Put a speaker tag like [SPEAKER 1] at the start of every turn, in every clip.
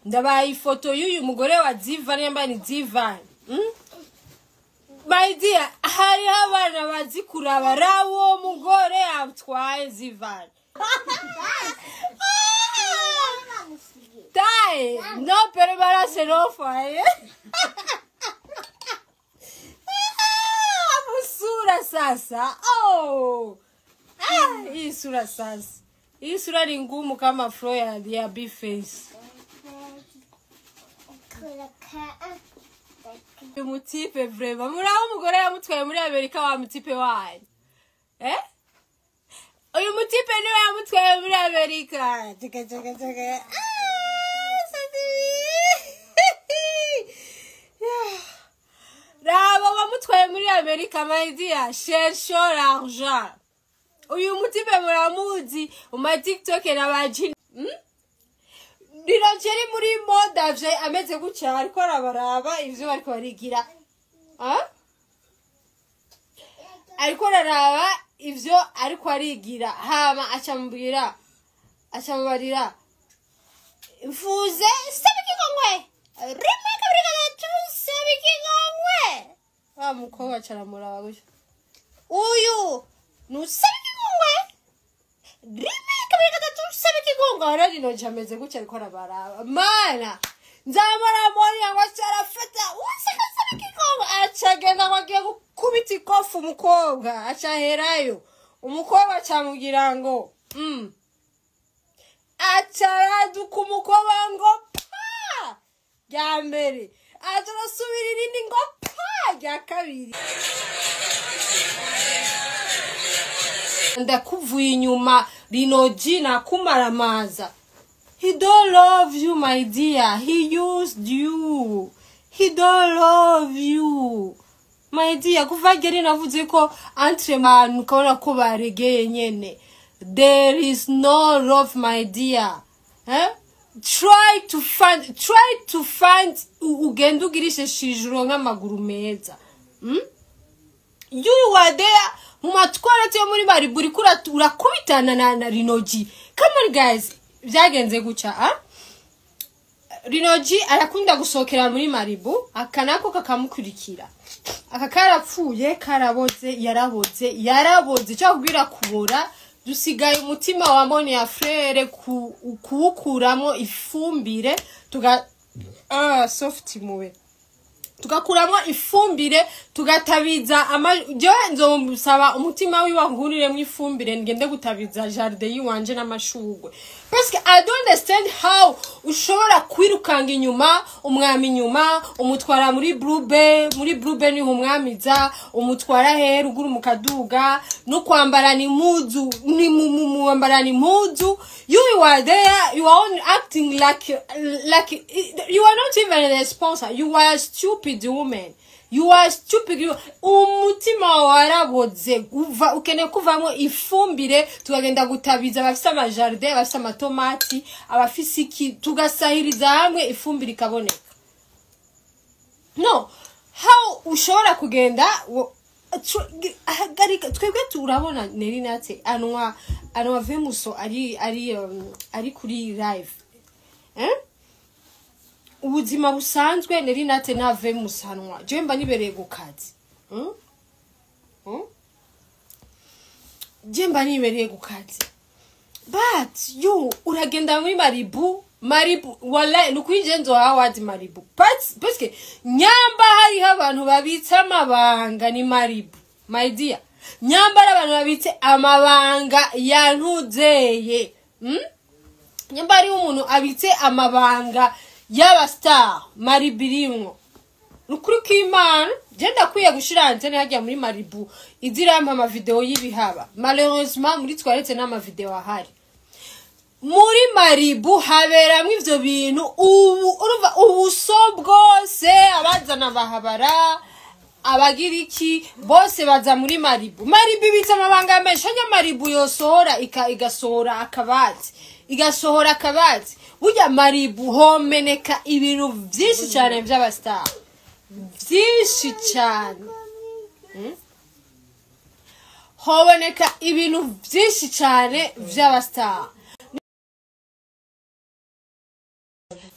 [SPEAKER 1] ndabaye ifoto y'uyu mugore wa Zivan yambaye ni Zivan. My dear, hari abana bazi kuraba rawo mugore atwaye Zivan. Dai, no preparasse no fai. Musura sasa. Oh. Hii sura sasa. Hii sura ni ngumu kama flow ya B-face. Umutipe vrema. Muraho umugore yamutwaye muri Amerika wa mutipe wanyu. Uyu mutipe niwe yamutwaye muri Amerika. Chaka. Raba wamutwaye muri Amerika my dear. Cherche l'argent. Uyu mutipe muramuzi uma TikTok n'abaji. Rirongeri muri modavye ameze gutya ariko arabaraba ivyo bariko barigira. Ariko araraba ivyo ariko arigira hama acamubwira acamubarira mfuze sabikingongwe rimeka brigade sabikingongwe mukobwa caramuraba gutya uyu nusabikingongwe rimeka brigade sabikingongwe arari no jameze gutya ariko arabaraba mana nzamara mori yango cyarafata usaka sabikingongwe acagenda wagiye kubita ikofu umukobwa acaherayo umukobwa camugira ngo acaraduka umukobwa ngo pa ya mbere aturasubira irindi ngo pa ya kabiri ndakuvuye inyuma Rinoji nakumaramaza. He don't love you my dear, he used you, he don't love you my dear. Kuva geri navuze ko entre man ukabona ko baregeye nyene. There is no love my dear. Try to find ugenda ugirishe shijuro nk'amaguru meza. You were there mumatwara cyo muri Mariburi urakubitana na Rinoji. Come on guys, byagenze guca Rinoji arakunda gusokera muri Maribu akanako kakamukurikira. Aka karapfuye karaboze yaraboze cyo kubwira kubora dusigaye umutima wa Moni ya frere kuwukuramo ifumbire soft muwe tugakuramo ifumbire tugatabiza je nzomusaba umutima wiwa nguriremo ifumbire ngende gutabiza jardin yiwanje n'amashugwe parce que I don't understand how ushobora kwirukanga inyuma umwami inyuma umutwara muri Blue ni umwamiza umutwara he ruguru mukaduga no kwambara ni muzu ni muambara ni muzu you are there you are acting like you are not even a sponsor, you are stupid woman, you are stupid. Umutima waraboze ukene kuvamo ifumbire tugagenda gutabiza abafise amajardin abafise amatomati abafise iki tugasahiriza hamwe ifumbire ikaboneka. No, how ushobora kugenda twebwe turabona Nerinate anwa Vemuso ari kuri live ubuzima busanzwe Nerinate na Vemuso hanwa je mba nibereye gukazi je mba nibereye gukazi but you uragenda muri Maribu wallahi nukwijenzo Howard Maribu parce que nyamba hari abantu babitsa amabanga ni Maribu my dear nyamba abantu babitse amabanga yantuzeye nyamba ari umuntu abitse amabanga y'aba star Maribirimwo nukuri kw'Imana genda kwiye gushira antene hajya muri Maribu izirampa ama video y'ibihaba malheureusement muri twaretse n'ama video ahari muri Maribu haberamwe ivyo bintu urumva ubuso bwose abazana bahabara abagiriki bose baza muri Maribu bitsa amabanga menshi anya Maribu yosohora igasohora akabati burya Maribu homeneka ibintu byinshi cyane by'abastar byinshi cyane hoboneka ibintu byinshi cyane by'abastar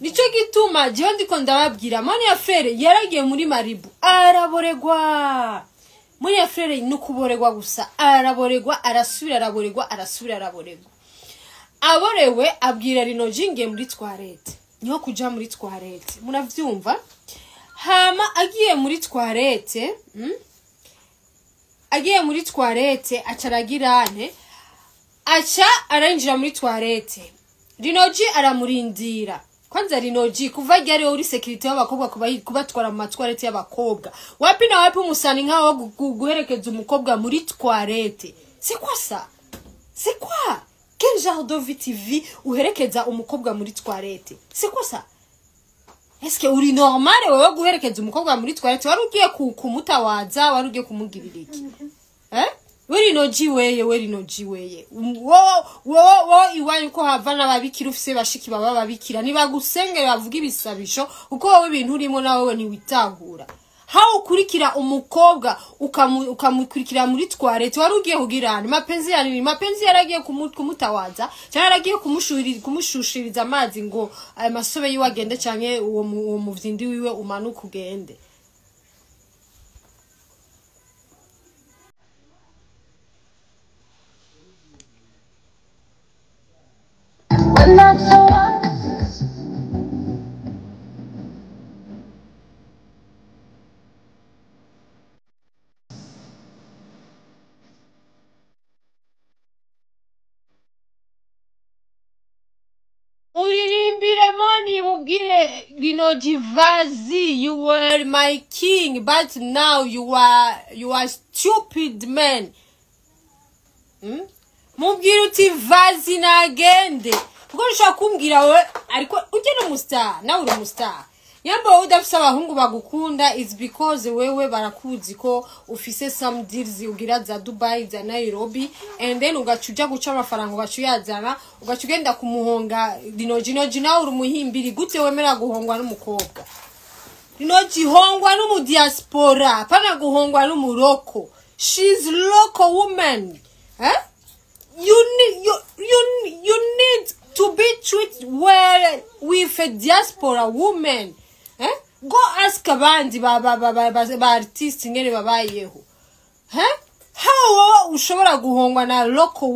[SPEAKER 1] nico gituma je ndiko ndababwira Moni ya Frere yaragiye muri Maribu araboregwa. Moni ya Frere nukuboregwa gusa, araboregwa araboregwa. Aborewe abwira Rinoji ngiye muri toilette, niho kuja muri toilette, munavyumva? Hama agiye muri toilette, acaragirane, aca arinjira muri toilette. Rinoji aramurindira. Kwanza Rinoji kuva ryari uri security y'abakobwa kubatwara mu toilette y'abakobwa. Wapi na wapi umusani nkaho guherekeza umukobwa muri toilette. C'est quoi ça? C'est quoi? Quel genre de vie tu vis uherekeza umukobwa muri toilette? C'est quoi ça? Est-ce que uri normal wewe guherekeza umukobwa muri toilette? Wari ugiye kumutawaza, wari ugiye kumugirira iki? Rinoji weye. Wo iwanyu ko havana babikira ufise bashiki baba babikira nibagusenge bavuga ibisabisho uko wowe ibintu urimo nawe ntiwitahura. How ukurikira umukobwa ukamukurikira muri toilette wari ugiye kugirana mapenzi yaragiye kumutawaza cyangwa yaragiye kumushushiriza amazi ngo aya masobe yiwe agende cyane uwo muvyindi wiwe umanuka ugende. Uririmbire Moni mubwire Rinoji vazi, you were my king but now you are stupid man. Mubwire uti vazi nagende kuko nshaka kumbwira we ariko uje no mustar nawe uri mustar. Yamba udafisa abahungu bagukunda is because wewe barakuzi ko ufise some deals ugira za Dubai za Nairobi and then ugacuja guca amafaranga ugacuyazana ugacugenda kumuhonga Rinoji nawe uri muhimbiri gute wemera guhongwa n'umukobwa. Rinoji hongwa no mu diaspora pana guhongwa no mu roko. She's local woman. You need to be treated well with a diaspora woman. Go ask abandi ba artist ngene babayeho. How ushobora guhongwa na local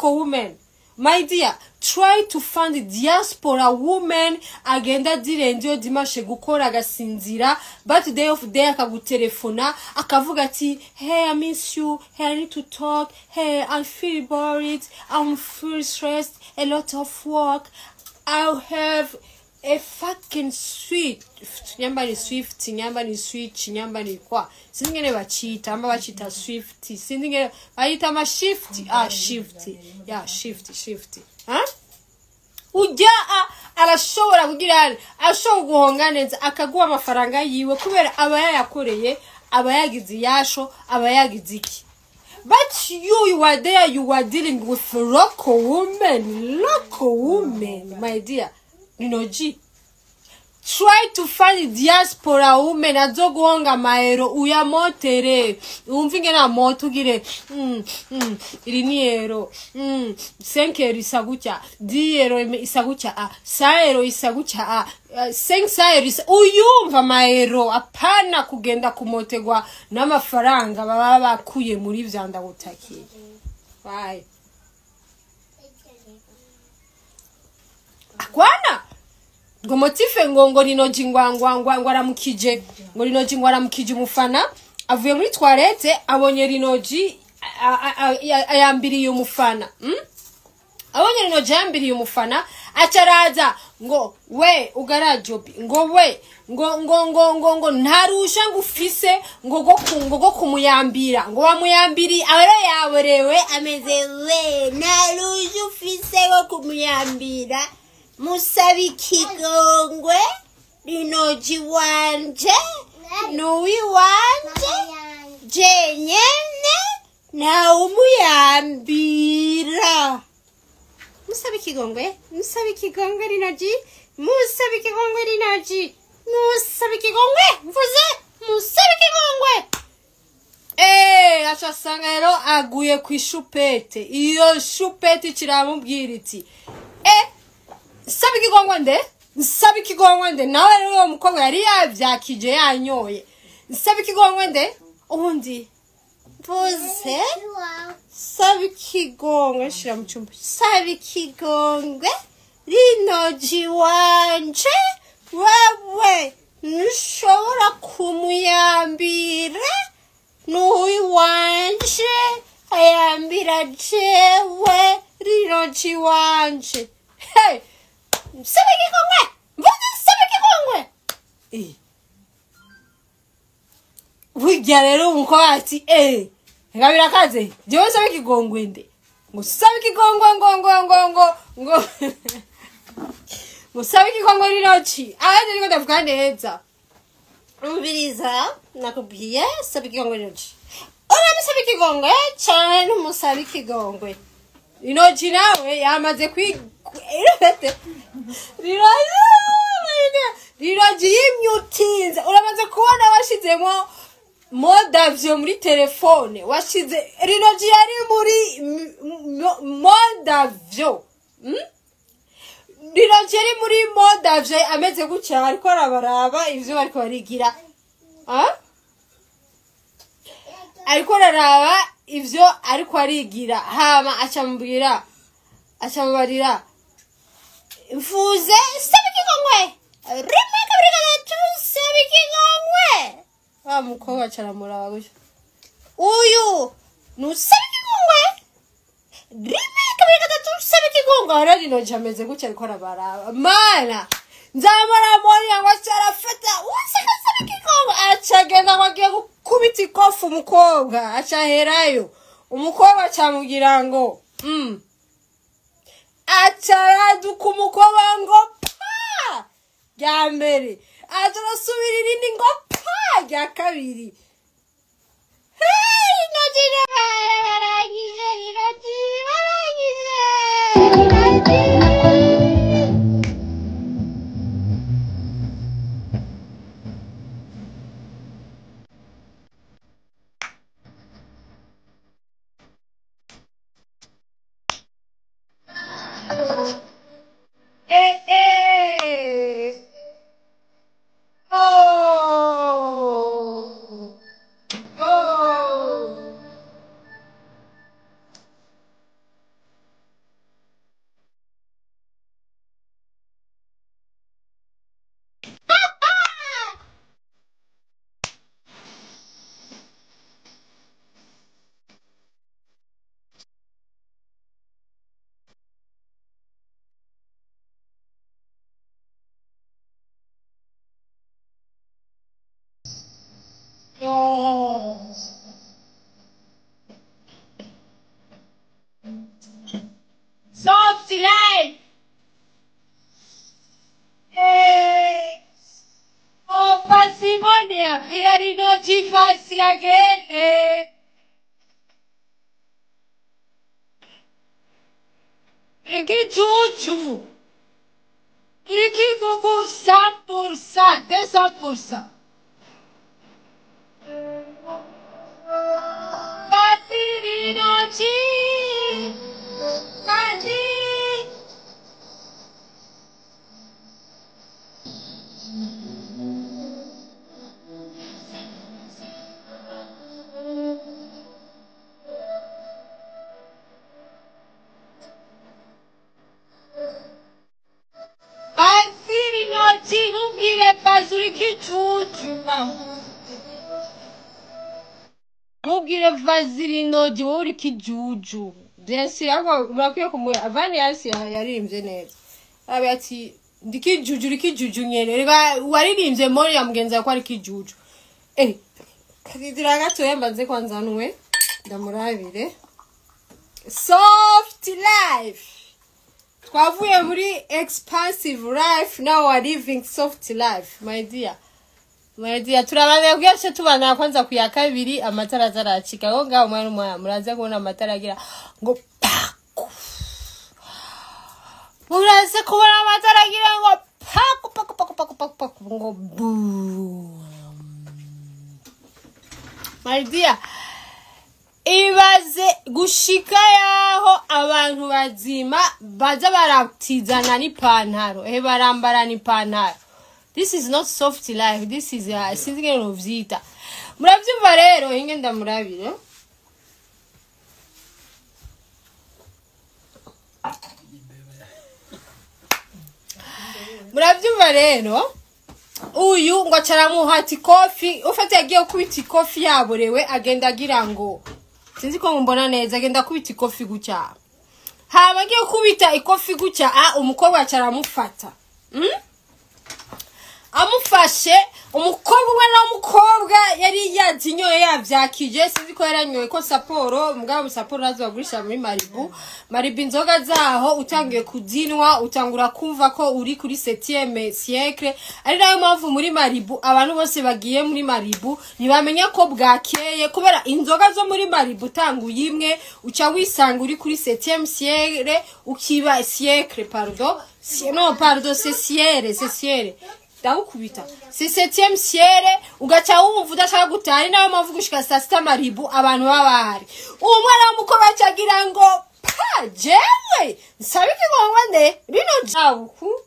[SPEAKER 1] woman? My dear, try to find a diaspora woman agenda direndio dimashe gukora agasinzira but day of day akagutelefona akavuga ati hey I miss you, hey I need to talk, hey I feel bored, I'm feel stressed, a lot of work, I have a fucking sweet nyamba ni swift nyamba ni switch nyamba ni kwa singene bachita amba bachita swift singene bayita ma shift shift ujya arashobora kugira ashobora guhonga neza akaguha amafaranga yiwe kubera aba yayakoreye aba yagize yasho aba yagize iki. But you are there, you are dealing with local women, my dear. Rinoji, try to find diaspora women azoguhonga maero uyamotere umvinge na moto gire iri ni ero 5 ero isagucha 10 ero isagucha 5 ero isagucha 5 ero uyumva maero apana kugenda kumotegwa n'amafaranga baba bakuye muri vyanda gutakiye. Bye. Akwana ngo motife ngo Rinoji aramukije ngo Rinoji aramukije umufana avuye muri toilette abonye Rinoji ayambiriye umufana abonye Rinoji ayambiriye umufana acaraza ngo we ugarajobi ngo we ngo ntarusha ngufise ngo go kumuyambira ngo wamuyambiri abara yaborewe ameze we ntarusha ufise go kumuyambira musabi kigongwe Rinoji wanje nuwi wanje jenyene na umuyambira musabi kigongwe Rinoji mvuze musabi kigongwe achasanga rero aguye kwishupete iyo shupete kiramubwira iti saba ikigongwe nde saba ikigongwe nde nawe rero uwo mukobwa yari yavyakije yanyoye saba ikigongwe nde ubundi mvuze saba ikigongwe shira mu cyumba saba ikigongwe rinoji wanje wewe ntushobora kumuyambira n'uyu wanje ayambira jewe rinoji wanje hey saba ikigongwe mvuze saba ikigongwe burya rero umukobwa ati ngabira kaze jewe saba ikigongwe nde ngo saba ikigongwe ngo musaba ikigongwe rinoci ahandi niko ndavuga neza umviriza nakubwiye saba ikigongwe rinoci uramusaba ikigongwe cyane n'umusaba ikigongwe rinoci nawe yamaze rinoci y'imyutinze uramaze kubona washizemo modavyo muri telefone washize rinoci yari muri modavyo rinoci yari muri modavyo ameze gutya ariko arabaraba ivyo bariko barigira ariko araraba ivyo ariko arigira hama acamubarira mvuze saba ikigongwe rimwe kabiri gatatu saba ikigongwe wa mukobwa acaramuraba gutya uyu nusaba ikigongwe rimwe kabiri gatatu saba ikigongwe ara rinoci ameze gutya ariko arabaraba mana nzamara moriya ngo acarafata useka saba ikigongwe acagenda ngo agiye gukubita ikofu umukobwa acaherayo umukobwa acamugira ngo acaraduka umukobwa ngo pa rya mbere atarasubira irindi ngo pa rya kabiri Soft life. Oh, Pasimonia, here no tifasi again. Que chuchu. Que vou 100%, 200%. Patirinoci. Não queria fazer que tudo, não queria fazer no de ouro que juju. Desse agora, uma coisa como a variância yaririmbye neza. Abati ndiki juju nyene. Waririmbye muri ya mugenza ko ari kijuju. Kadidira gato yambaze kwanza nwe ndamurabire. Soft life. Twavuye muri expansive life, now we are living soft life, my dear. My dear, turabane kuyache tubana kwanza kuya kabiri amatara azaracika ngo ngaho umwana umwe muraze kubona amatara agira ngo paku. Muraze kubona amatara agira ngo paku ngo boom. My dear, ibaze gushika yaho abantu bazima baza baratizana n'ipantaro barambara n'ipantaro. This is not soft life, this is sinzi ngene novyita. Muravyumva rero inge ndamurabire. Muravyumva rero uyu ngo acaramuhati kofi ufate yagiye kubita ikofi yaborewe agenda agira ngo sinzi ko mumbona neza agenda kubita ikofi gucya haba agiye kubita ikofi gucya umukobwa acaramufata amufashe umukobwa umwe n'umukobwa yari yazinyoye yavyakije sinzi ko yaranyoye ko saporo mugabo saporo nazo bagurisha muri Maribu inzoga zaho utangiye kuzinwa utangura kumva ko uri kuri 7e siècle ari nayo mpamvu muri Maribu abantu bose bagiye muri Maribu ntibamenya ko bwakeye kubera inzoga zo muri Maribu tanguye imwe uca wisanga uri kuri 7e siècle ukiba siècle pardon c'est siècle ndagukubita si 7e siècle ugacha wumva udashaka gutari nayo mpamvu gushika saa 6 Maribu abantu babahari umwana w'umukobwa acagira ngo pa jewe nsabiki ngongwa nde rino jabuku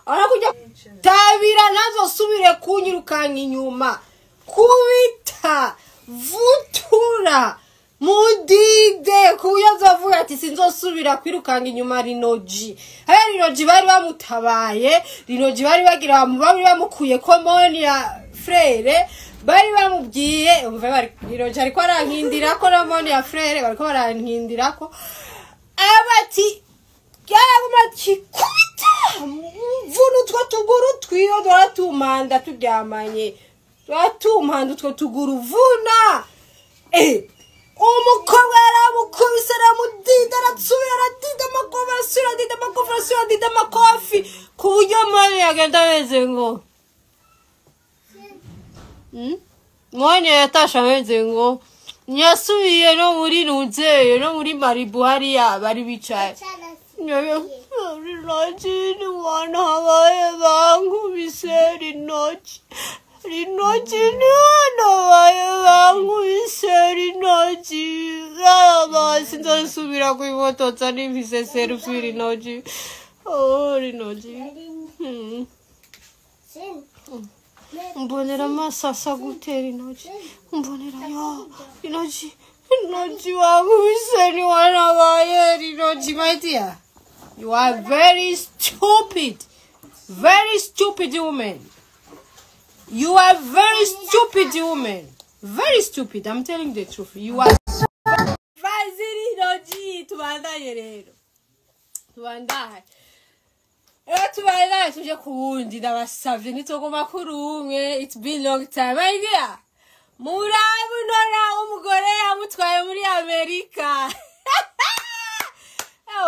[SPEAKER 1] ara kujya tabira nazo subire kunyirukanga inyuma kubita vutura mudide kuyazavuga ati sinzosubira kwirukanga inyuma Rinoji Rinoji bari bamutabaye Rinoji bari bagira bari bamukuye komoni ya frere bari bamubwiye umva bari Rinoji ariko arankindira ko komoni ya frere bariko barankindira ko abati yamati kubita mvunu twa tuguru twiyo doratumanda turyamanye ratumanda twa tuguru vuna umukobwa yaramukubise aramudida aratsubira aradida amakofi ku buryo mani yagenda ameze ngo mwanya yatasha ameze ngo nyasubiye no muri Nuzeye no muri Maribu hariya bari bicaye Rinoji wana habaye bankubise Rinoji ni hano bankubise Rinoji sinzosubira kwibototsa nimvise selfie Rinoji Rinoji mbonera amasasa gute Rinoji mbonera Rinoji wankubise ni wana baye Rinoji my dear you are very stupid woman. You are very stupid woman. Very stupid. I'm telling the truth. You are Fazili Noji tubandaye rero. Tubandaye. Tubandaye tuje kuwundi ndabasavye nitogoma kurumwe. It's been long time. My dear. Murabu nora umugore yamutwaye muri Amerika.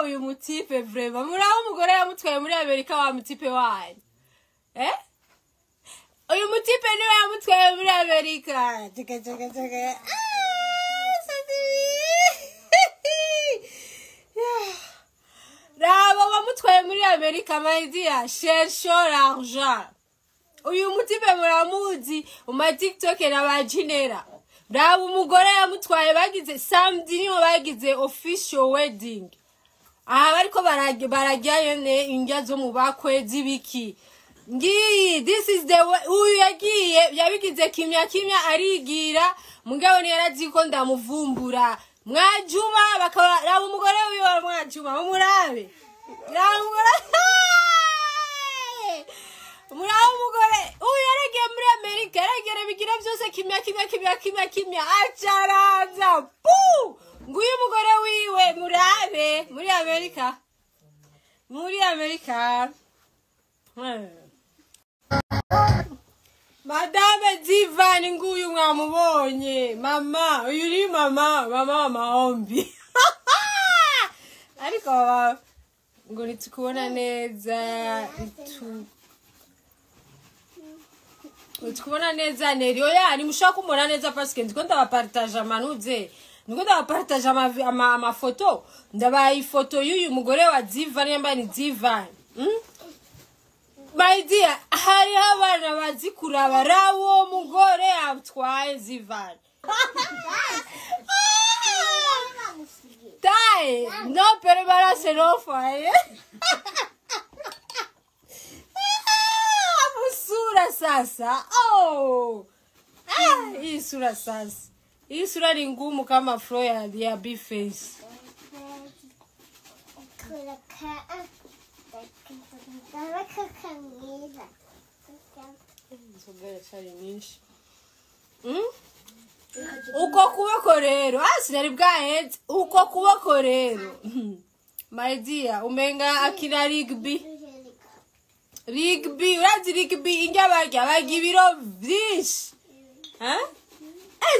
[SPEAKER 1] Uyu mutipe vraiment. Murabu umugore yamutwaye muri Amerika wa mutipe wayi. Uyu mutipe niwe yamutwaye muri Amerika. Cheke. Raba wamutwaye muri Amerika my dear. Cherche l'argent. Uyu mutipe muramuzi uma TikTok n'abajinera. Raba umugore yamutwaye bagize samedi niho bagize official wedding. Aha bariko barajyayo ne indya zo mu bakwe zibiki. Ngi this is the uyu yabigize kimya arigira mugabo ni yaraziko ndamuvumbura mwajuma bakaba umugore wiwe mwajuma umurabe umugore uyu yarege muri Amerika yaragera bigira byose kimya acaraza nguyu umugore wiwe murabe muri Amerika Madame Divan nguyu mwamubonye mama uyu ni mama maombi ariko ngo nitukubona neza tukubona neza neri oya ni mushaka kumubona neza parce que ndiko ndabapartage amanuze ndiko ndabapartage amafoto ndabaye ifoto y'uyu mugore wa Divan yambaye ni Divan My dear, hari abana bazi kuraba rawo mugore atwaye Divan. taille. Non, permala se non fai. Sura sasa. Oh. Hii sura sasa. Hii sura ni ngumu kama flow ya B-Face. Uko kuboko rero. Sinari bwaheze. Uko kuboko rero. My dear, umenga akina rugby. Rugby, urazi rugby inga barya ibiro byinshi.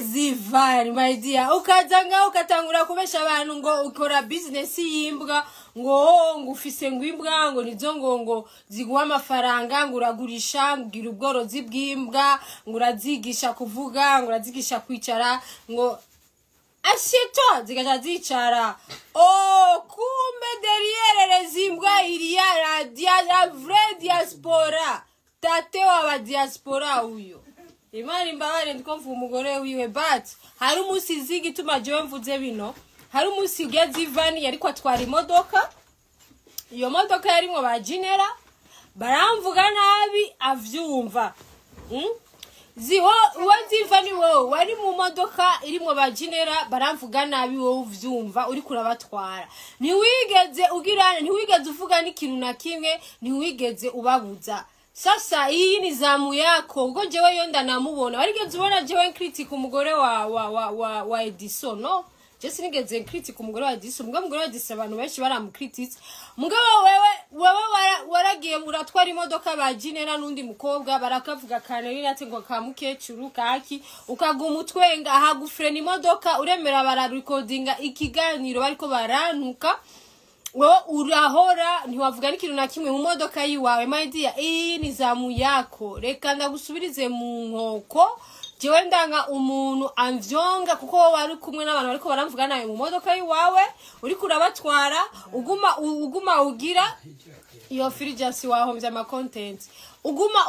[SPEAKER 1] Zivani, my dear. Ukazanga ukatangura kubesha abantu ngo ukora business yimbwa ngo ufise ngwimbwa ngo nizo ngo ziguha amafaranga ngo uragurisha ngira ubworozi bw'imbwa ngo urazigisha kuvuga ngo urazigisha kwicara ngo ashito zigaja zicara. Oh, kumbe derrière les imbwa il y a la vraie diaspora. Tate wa diaspora uyo. Imani mbabare ndikomva umugore wiwe, but hari umusizi gituma jewe mvuze bino. Hari umusige Zivani yariko atwara imodoka. Iyo modoka yarimwo bajinera baramvuga nabi avyumva. Ziho Zivani wowe wari mu modoka irimwo bajinera baramvuga nabi wowe uvyumva uri kurabatwara. Ntiwigeze ugirana, ntiwigeze uvuga n'ikintu na kimwe, ntiwigeze ubabuza. Sasa iyi ni zamu yako. Ubwo jewe yo ndanamubona. Warigeze ubona jewe critique umugore wa Edison, no? Jesi nigeze critique umugore wa Edison. Umugore wa Edison abantu benshi baramucritique. Mugabo wewe waragiye muratwara imodoka bajinera nundi mukobwa barakavuga kaneri nate ngo kamukecuru kaki ukaguma utwenga ahagufrena imodoka uremera bararecordinga ikiganiro bariko barantuka. Wewe urahora ntiwavuga n'ikintu na kimwe mu modoka yiwawe. My dear, iyi ni zamu yako. Reka ndagusubirize mu nkoko. Jewe ndanga umuntu amvyonga kuko wari kumwe n'abantu bariko baramvuga nawe mu modoka yiwawe uri kurabatwara uguma ugira iyo frigence wahomvye ama content uguma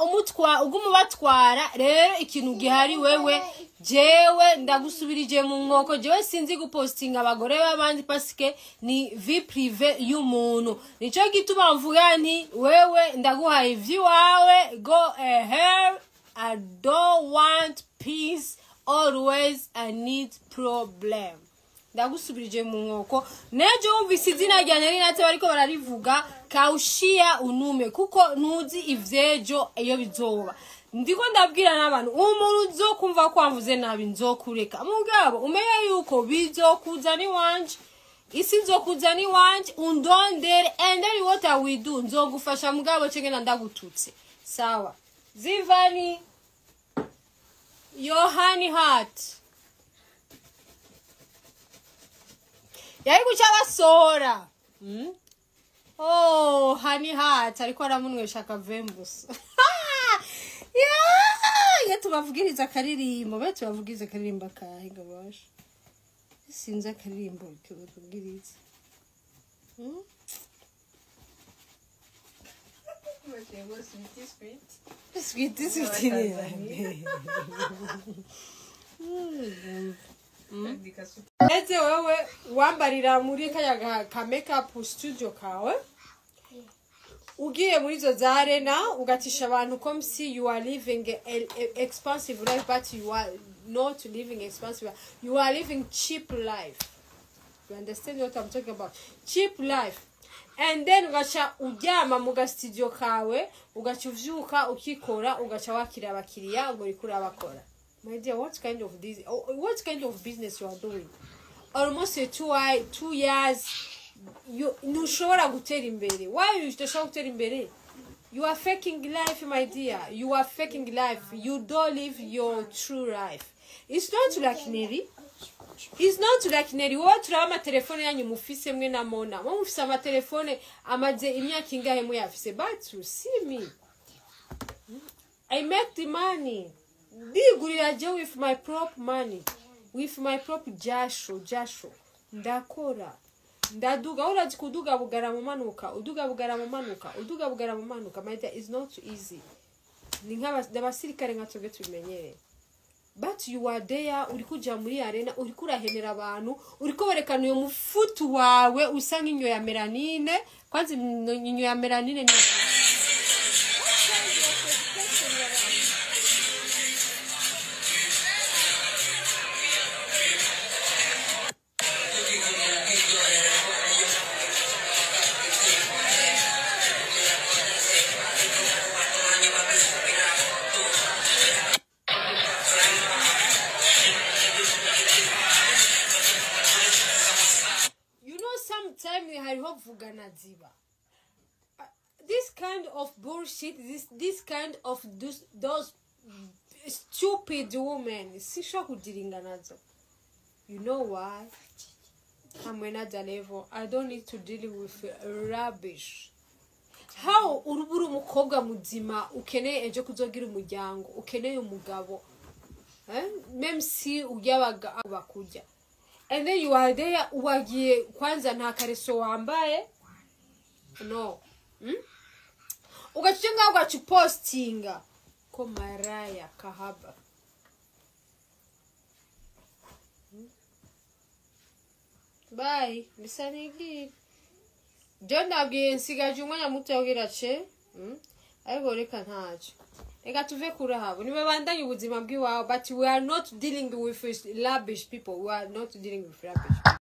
[SPEAKER 1] batwara. Rero ikintu gihari wewe jewe ndagusubirije mu nkoko. Jewe sinzi gupostinga abagore b'abandi paske ni vie prive y'umuntu. Nico gituma mvuga nti wewe ndaguhaye view wawe, go ahead. I don't want peace, always I need problem. Ndagusubirije mu nkoko. Nejo wumvise izina rya nari nate bariko bararivuga kaushia unume kuko ntuzi ivyejo iyo bizoba. Ndiko ndabwira n'abantu umuntu uzokumva ko amvuze nabi nzokureka. Mugabo umenye yuko bizokuzani wanje. Isi nzokuzani wanje undondere, and then what I will do nzogufasha mugabo cengena ndagututse. Sawa. Zivani, your honey heart. Yari kucha basora. Oh, honey heart ariko aramunwesha kavembus. Yeah, tubavugiriza karirimbo, tubavugiriza karirimba kahinga basha. Sinzi akaririmbo tubavugiriza. Sweet. Eze wewe wambarira muri kaya ka makeup studio kawe. Ugiye muri zo za arena ugatisha abantu comme si you are living an expensive life, but you are not living expensive. You are living cheap life. You understand what I'm talking about? Cheap life. And then ugacha uryama mu ga studio kawe, ugacha uvyuka ukikora, ugacha wakira abakiriya ngo rikura abakora. My dear, what kind of business you are doing? Almost 2 years you ntushobora gutera imbere. Why you don't gutera imbere? You are faking life, my dear. You are faking life. You don't live your true life. It's not like Neri. It's not like Neri. Wowe turaba telefone yanyu mufise mwe na Mona. Wowe mufise ama telefone amaze imyaka ingahe mu yafise. But you see me. I make the money. Digurira je with my prop money. With my prop jasho. Ndakora. Ndaduga urazi kuduga bugara mu manuka. Uduga bugara mu manuka. My dear, is not easy. Ni nk'abasirikare nka twebwe tubimenyere. but you are there uri kuja muri arena uri kurahenera abantu uri ko berekana uyo mufutu wawe usa nk'inyo ya melanine kwanza inyo ya melanine ni this kind of bullshit, this kind of those stupid women. Sisha kujiringa nazo. You know why? I'm another level. I don't need to deal with rubbish. How uruburu mukobwa muzima ukeneye ejo kuzogira umuryango ukeneye umugabo même si uyabaga abakuja and then you are there uwagiye kwanza nta kareso wambaye no ugacenga ugachupostinga ko maraya kahaba bye bisanigi John abwiye nsigaje umwanya muto yogira ce ariko reka ntaje reka tuve kuri habo nibe bandanye ubuzima bw'iwawe but we are not dealing with rubbish people, we are not dealing with rubbish.